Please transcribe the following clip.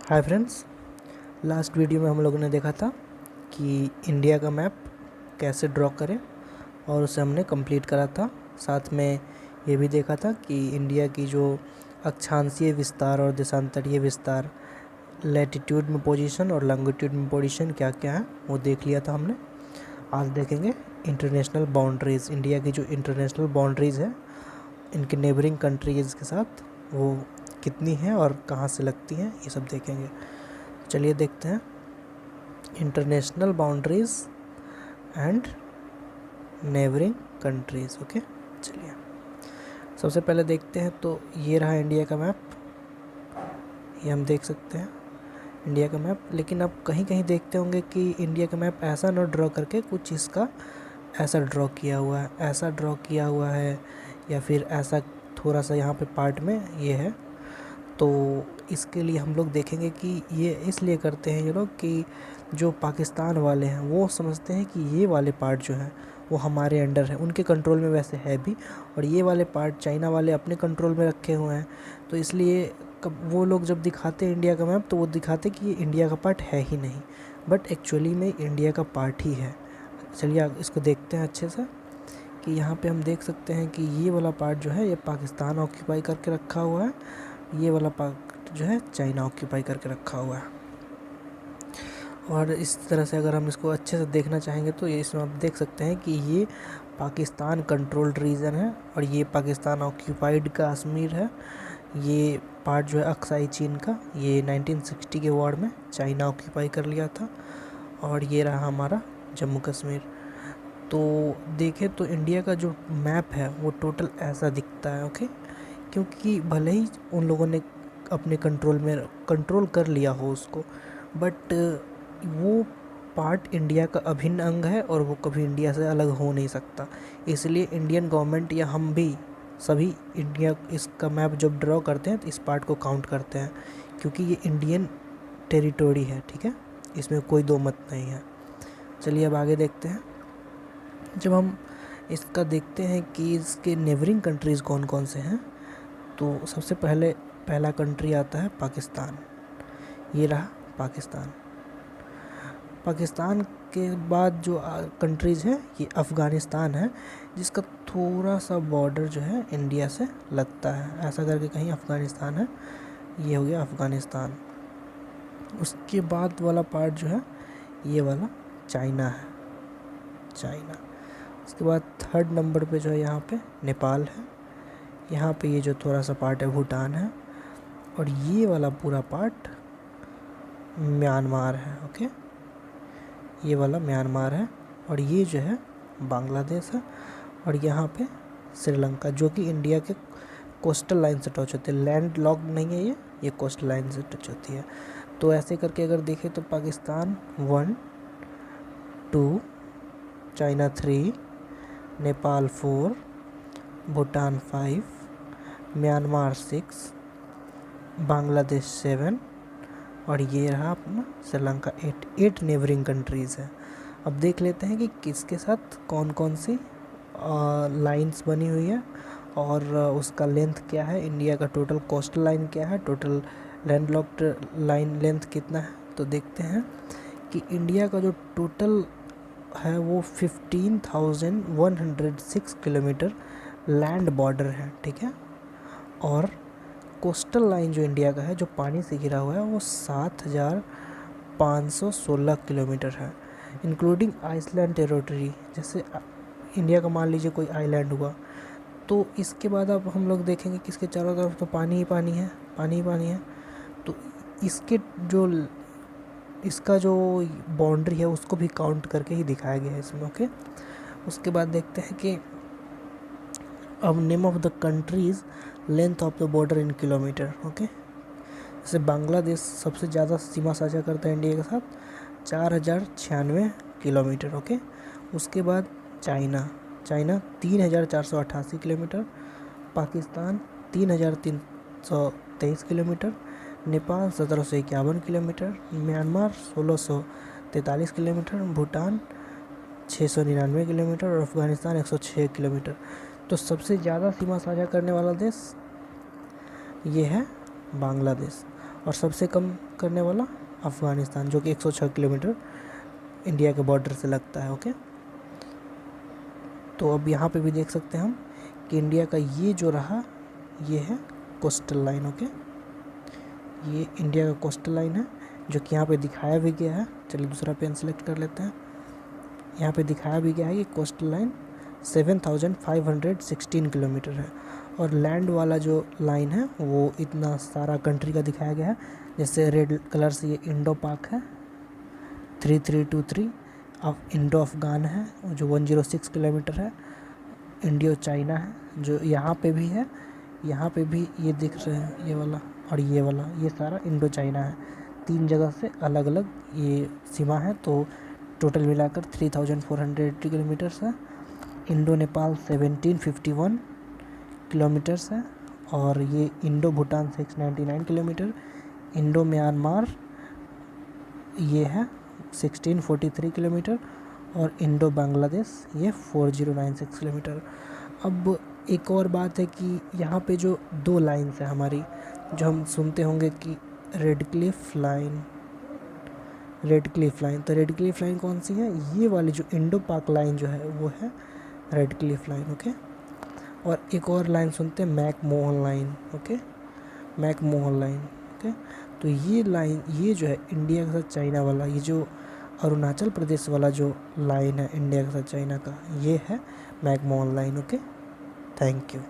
Hi friends, last video में हम लोगों ने देखा था कि इंडिया का मैप कैसे ड्रॉ करें और उसे हमने कंप्लीट करा था। साथ में ये भी देखा था कि इंडिया की जो अक्षांशीय विस्तार और देशांतरीय विस्तार, लैटिट्यूड में पोजीशन और लॉन्गिट्यूड में पोजीशन क्या क्या है वो देख लिया था हमने। आज देखेंगे इंटरनेशनल बाउंड्रीज़, इंडिया की जो इंटरनेशनल बाउंड्रीज़ है इनके नेबरिंग कंट्रीज़ के साथ वो कितनी है और कहाँ से लगती हैं, ये सब देखेंगे। चलिए देखते हैं international boundaries and neighbouring countries. Okay, चलिए सबसे पहले देखते हैं। तो ये रहा इंडिया का मैप, ये हम देख सकते हैं इंडिया का मैप। लेकिन आप कहीं कहीं देखते होंगे कि इंडिया का मैप ऐसा ना ड्रॉ करके कुछ इसका ऐसा ड्रॉ किया हुआ है, ऐसा ड्रॉ किया हुआ है, या फिर ऐसा थोड़ा सा यहाँ पे पार्ट में ये है। तो इसके लिए हम लोग देखेंगे कि ये इसलिए करते हैं ये लोग कि जो पाकिस्तान वाले हैं वो समझते हैं कि ये वाले पार्ट जो है वो हमारे अंडर है, उनके कंट्रोल में वैसे है भी, और ये वाले पार्ट चाइना वाले अपने कंट्रोल में रखे हुए हैं। तो इसलिए वो लोग जब दिखाते हैं इंडिया का मैप तो वो दिखाते कि ये इंडिया का पार्ट है ही नहीं, बट एक्चुअली में इंडिया का पार्ट ही है। चलिए आप इसको देखते हैं अच्छे से कि यहाँ पे हम देख सकते हैं कि ये वाला पार्ट जो है ये पाकिस्तान ऑक्यूपाई करके रखा हुआ है, ये वाला पार्ट जो है चाइना ऑक्यूपाई करके रखा हुआ है। और इस तरह से अगर हम इसको अच्छे से देखना चाहेंगे तो ये इसमें आप देख सकते हैं कि ये पाकिस्तान कंट्रोल्ड रीजन है और ये पाकिस्तान ऑक्यूपाइड कश्मीर है। ये पार्ट जो है अक्साई चीन का, ये 1960 के वॉर में चाइना ऑक्यूपाई कर लिया था। और ये रहा हमारा जम्मू कश्मीर। तो देखें तो इंडिया का जो मैप है वो टोटल ऐसा दिखता है। ओके, क्योंकि भले ही उन लोगों ने अपने कंट्रोल में कंट्रोल कर लिया हो उसको, बट वो पार्ट इंडिया का अभिन्न अंग है और वो कभी इंडिया से अलग हो नहीं सकता। इसलिए इंडियन गवर्नमेंट या हम भी सभी इंडिया इसका मैप जब ड्रॉ करते हैं तो इस पार्ट को काउंट करते हैं, क्योंकि ये इंडियन टेरिटोरी है। ठीक है, इसमें कोई दो मत नहीं है। चलिए अब आगे देखते हैं। जब हम इसका देखते हैं कि इसके नेबरिंग कंट्रीज़ कौन कौन से हैं, तो सबसे पहला कंट्री आता है पाकिस्तान। ये रहा पाकिस्तान। पाकिस्तान के बाद जो कंट्रीज़ है ये अफ़गानिस्तान है, जिसका थोड़ा सा बॉर्डर जो है इंडिया से लगता है, ऐसा करके कहीं अफ़गानिस्तान है। ये हो गया अफ़गानिस्तान। उसके बाद वाला पार्ट जो है ये वाला चाइना है, चाइना। उसके बाद थर्ड नंबर पे जो है यहाँ पे नेपाल है। यहाँ पे ये जो थोड़ा सा पार्ट है भूटान है, और ये वाला पूरा पार्ट म्यांमार है। ओके, ये वाला म्यांमार है, और ये जो है बांग्लादेश है, और यहाँ पे श्रीलंका, जो कि इंडिया के कोस्टल लाइन से टच होती है। लैंड लॉक नहीं है ये कोस्टल लाइन से टच होती है। तो ऐसे करके अगर देखें तो पाकिस्तान 1, 2, चाइना 3, नेपाल 4, भूटान 5, म्यांमार 6, बांग्लादेश 7, और ये रहा अपना श्रीलंका 8 नेबरिंग कंट्रीज़ है। अब देख लेते हैं कि किसके साथ कौन कौन सी लाइंस बनी हुई है और उसका लेंथ क्या है, इंडिया का टोटल कोस्टल लाइन क्या है, टोटल लैंडलॉक्ड लाइन लेंथ कितना है। तो देखते हैं कि इंडिया का जो टोटल है वो 15,106 किलोमीटर लैंड बॉर्डर है। ठीक है, और कोस्टल लाइन जो इंडिया का है जो पानी से घिरा हुआ है वो 7,516 किलोमीटर है, इंक्लूडिंग आइसलैंड टेरिटरी। जैसे इंडिया का मान लीजिए कोई आइलैंड हुआ, तो इसके बाद अब हम लोग देखेंगे कि इसके चारों तरफ तो पानी ही पानी है, पानी ही पानी है। तो इसका जो बाउंड्री है उसको भी काउंट करके ही दिखाया गया है इसमें। ओके, उसके बाद देखते हैं कि अब name of the countries, length of the border in kilometre. Okay, जैसे बांग्लादेश सबसे ज़्यादा सीमा साझा करता है इंडिया के साथ, 4,096 किलोमीटर। ओके, उसके बाद China 3,488 kilometre, Pakistan 3,323 kilometre, Nepal 1,751 kilometre, Myanmar 1,643 kilometre, Bhutan 699 kilometre और अफ़गानिस्तान 106 किलोमीटर। तो सबसे ज़्यादा सीमा साझा करने वाला देश ये है बांग्लादेश, और सबसे कम करने वाला अफ़गानिस्तान, जो कि 106 किलोमीटर इंडिया के बॉर्डर से लगता है। ओके, तो अब यहाँ पे भी देख सकते हैं हम कि इंडिया का ये जो रहा ये है कोस्टल लाइन। ओके, ये इंडिया का कोस्टल लाइन है जो कि यहाँ पे दिखाया भी गया है। चलिए दूसरा पेन सेलेक्ट कर लेते हैं। यहाँ पे दिखाया भी गया है कि कोस्टल लाइन 7516 किलोमीटर है, और लैंड वाला जो लाइन है वो इतना सारा कंट्री का दिखाया गया है। जैसे रेड कलर से ये इंडो पाक है 3323, अब इंडो अफ़गान है जो 106 किलोमीटर है, इंडियो चाइना है जो यहाँ पे भी है, यहाँ पे भी ये दिख रहे हैं ये वाला और ये वाला, ये सारा इंडो चाइना है। 3 जगह से अलग अलग ये सीमा है, तो टोटल मिलाकर 3480 किलोमीटर्स है। इंडो नेपाल 1751 किलोमीटर्स है, और ये Indo Bhutan 699 kilometre, Indo Myanmar ये है 1643 किलोमीटर, और इंडो बांग्लादेश ये 4096 किलोमीटर। अब एक और बात है कि यहाँ पे जो 2 लाइन्स है हमारी, जो हम सुनते होंगे कि रेड क्लिफ लाइन, तो रेड क्लिफ लाइन कौन सी है? ये वाली जो इंडो पाक लाइन जो है वो है रेड क्लिफ लाइन। ओके, और एक और लाइन सुनते हैं McMahon line. Okay, McMahon line. Okay, तो ये लाइन, ये जो है इंडिया के साथ चाइना वाला, ये जो अरुणाचल प्रदेश वाला जो लाइन है इंडिया के साथ चाइना का, ये है McMahon line. Okay, thank you.